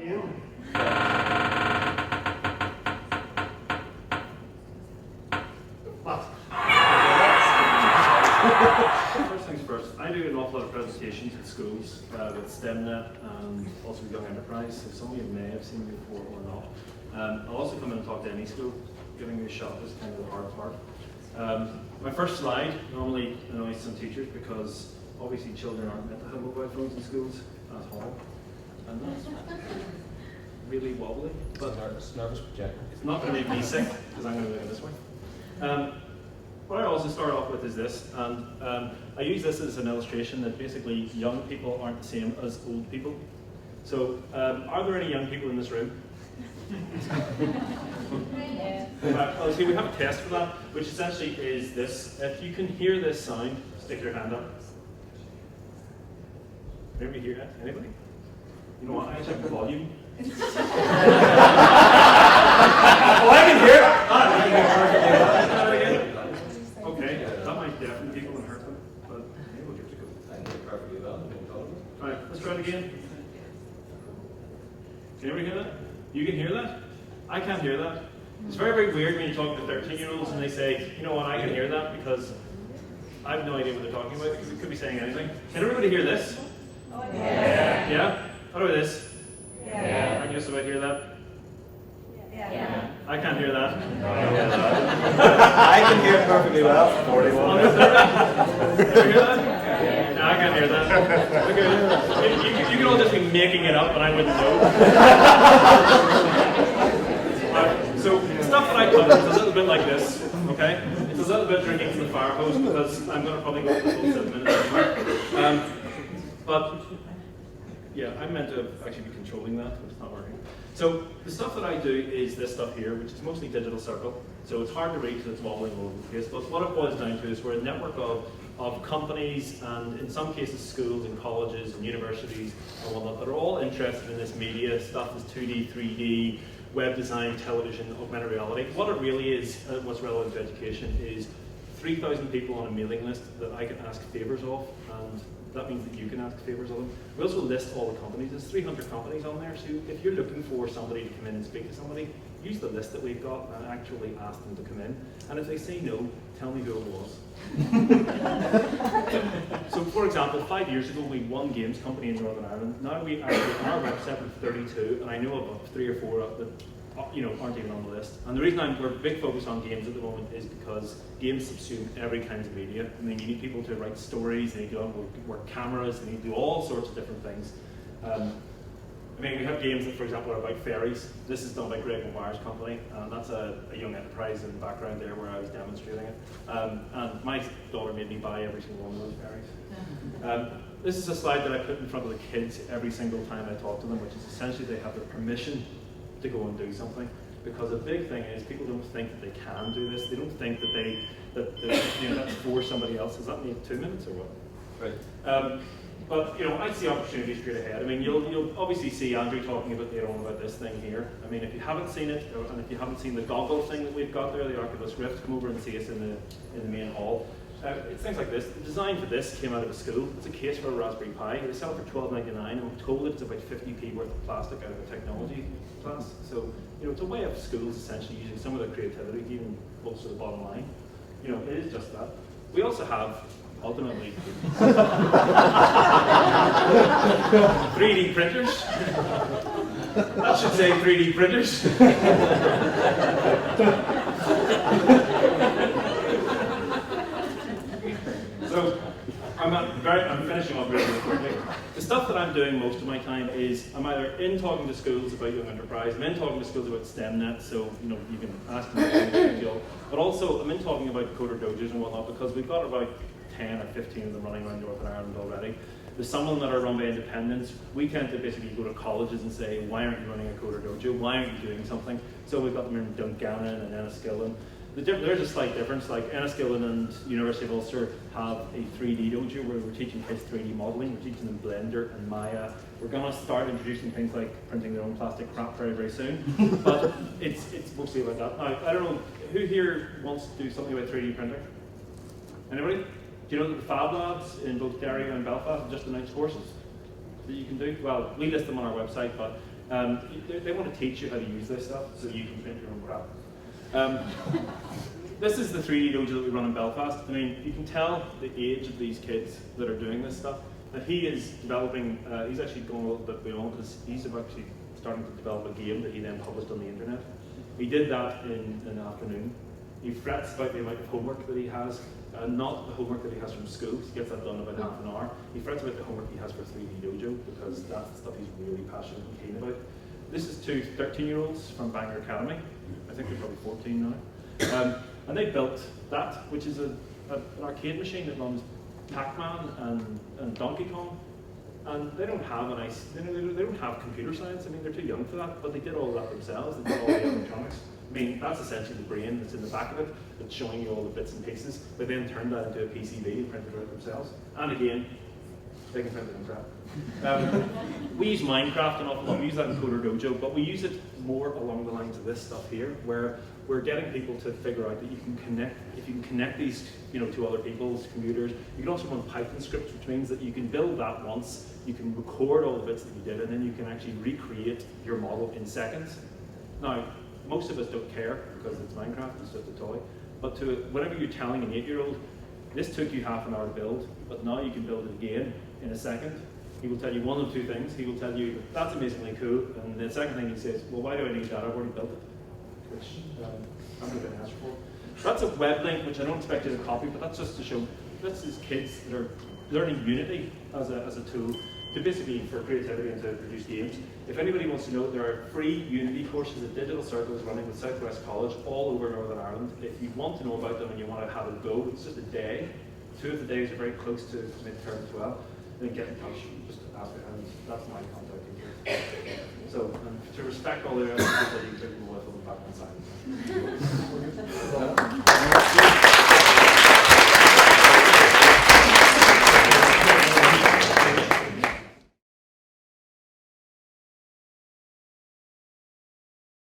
again. First things first, I do an awful lot of presentations at schools with STEMnet and also with Young Enterprise, so some of you may have seen me before or not. I'll also come in and talk to any school, giving you a shot is kind of the hard part. My first slide normally annoys some teachers because obviously children aren't meant to have mobile phones in schools at all. And that's really wobbly. But nervous projector. it's not going to make me sick because I'm going to do it this way. What I also start off with is this, and I use this as an illustration that basically young people aren't the same as old people. So, are there any young people in this room? Well, see, we have a test for that, which essentially is this. If you can hear this sound, stick your hand up. Anybody hear that? Anybody? You know what? I checked the volume. Oh, I can hear it! I can hear perfectly well. Okay, that might deafen people and hurt them, but maybe we'll give it a go. I can hear perfectly well. Alright, let's try it again. Can everybody hear that? You can hear that? I can't hear that. It's very, very weird when you talk to 13-year-olds and they say, you know what, I can hear that because I have no idea what they're talking about because it could be saying anything. Can everybody hear this? Oh, yeah. Yeah? What about this? Yeah. I can just about hear that. Yeah. I can't hear that. I can hear it perfectly well. 41. Can you hear that? No, I can't hear that. Okay. You can all just be making it up and I wouldn't know. So the stuff that I cover is a little bit like this, okay? It's a little bit drinking from the fire hose because I'm going to probably go for the full 7 minutes anyway. But yeah, I'm meant to actually be controlling that, but it's not working. So the stuff that I do is this stuff here, which is mostly digital circle. So it's hard to read because it's wobbling all over the place. But what it boils down to is we're a network of companies and in some cases schools and colleges and universities and whatnot that are all interested in this media stuff, this 2D, 3D, web design, television, augmented reality. What it really is, what's relevant to education, is 3,000 people on a mailing list that I can ask favors of, and that means that you can ask favors of them. We also list all the companies. There's 300 companies on there, so if you're looking for somebody to come in and speak to somebody, use the list that we've got and actually ask them to come in. And if they say no, tell me who it was. So for example, 5 years ago we won games company in Northern Ireland. Now we actually on our website with 32, and I know of 3 or 4 that aren't even on the list. And the reason we're big focus on games at the moment is because games subsume every kind of media. I mean, you need people to write stories, they need to work cameras, they need to do all sorts of different things. I mean, we have games that, for example, are about fairies. This is done by Greg McGuire's company, and that's a young enterprise in the background there where I was demonstrating it. And my daughter made me buy every single one of those fairies. This is a slide that I put in front of the kids every single time I talk to them, which is essentially they have their permission to go and do something. Because the big thing is people don't think that they can do this. They don't think that that's for somebody else. Does that mean 2 minutes or what? Right. But I see opportunities straight ahead. I mean, you'll obviously see Andrew talking a bit later on about this thing here. I mean, if you haven't seen it, and if you haven't seen the goggle thing that we've got there, the Oculus Rift, come over and see us in the main hall. It's things like this. The design for this came out of a school. It's a case for a Raspberry Pi. They sell it for $12.99, and I'm told it's about 50p worth of plastic out of a technology class. So, it's a way of schools essentially using some of their creativity, even close to the bottom line. It is just that. We also have, ultimately, 3D printers. That should say 3D printers. So, I'm finishing off really quickly. The stuff that I'm doing most of my time is I'm either in talking to schools about Young Enterprise, I'm in talking to schools about STEMnet, so you can ask them, but also I'm in talking about coder dojos and whatnot because we've got about 10 or 15 of them running around Northern Ireland already. There's some of them that are run by independents. We tend to basically go to colleges and say, why aren't you running a coder dojo? Why aren't you doing something? So we've got them in Dungannon and Enniskillen. There's a slight difference, like Enniskillen and University of Ulster have a 3D dojo where we're teaching kids 3D modeling, we're teaching them Blender and Maya. We're going to start introducing things like printing their own plastic crap very, very soon, but it's mostly about that. Now, I don't know, who here wants to do something about 3D printing? Anybody? Do you know that the Fab Labs in both Derry and Belfast have just announced courses that you can do? Well, we list them on our website, but They want to teach you how to use this stuff so you can print your own crap. This is the 3D dojo that we run in Belfast. I mean, you can tell the age of these kids that are doing this stuff. And he is developing, he's actually going a little bit beyond because he's actually starting to develop a game that he then published on the internet. He did that in an afternoon. He frets about the amount of homework that he has, not the homework that he has from school, he gets that done in about half an hour. He frets about the homework he has for 3D dojo because that's the stuff he's really passionate and keen about. This is two 13-year-olds from Bangor Academy. I think they're probably 14 now. And they built that, which is an arcade machine that runs Pac-Man and Donkey Kong. And they don't have they don't have computer science. I mean, they're too young for that, but they did all of that themselves. They did all the electronics. I mean, that's essentially the brain that's in the back of it, that's showing you all the bits and pieces. They then turned that into a PCB and printed it out themselves. And again, they can print it themselves. We use Minecraft an awful lot. We use that in Coder Dojo, but we use it more along the lines of this stuff here, where we're getting people to figure out that you can connect, if you can connect these, to other people's computers. You can also run Python scripts, which means that you can build that once, you can record all the bits that you did, and then you can actually recreate your model in seconds. Now, most of us don't care because it's Minecraft, it's just a toy. But whenever you're telling an 8-year-old, this took you half an hour to build, but now you can build it again in a second. He will tell you one of two things. He will tell you, that's amazingly cool, and the second thing he says, well, why do I need that? I've already built it, which I'm not going to ask for. That's a web link, which I don't expect you to copy, but that's just to show, this is kids that are learning Unity as a tool to basically for creativity and to produce games. If anybody wants to know, there are free Unity courses at Digital Circles running with Southwest College all over Northern Ireland. If you want to know about them and you want to have a go, it's just a day. 2 of the days are very close to midterm as well. Then get in touch, just ask me, and that's my contact details. So, to respect all the other people, you can put them back on side.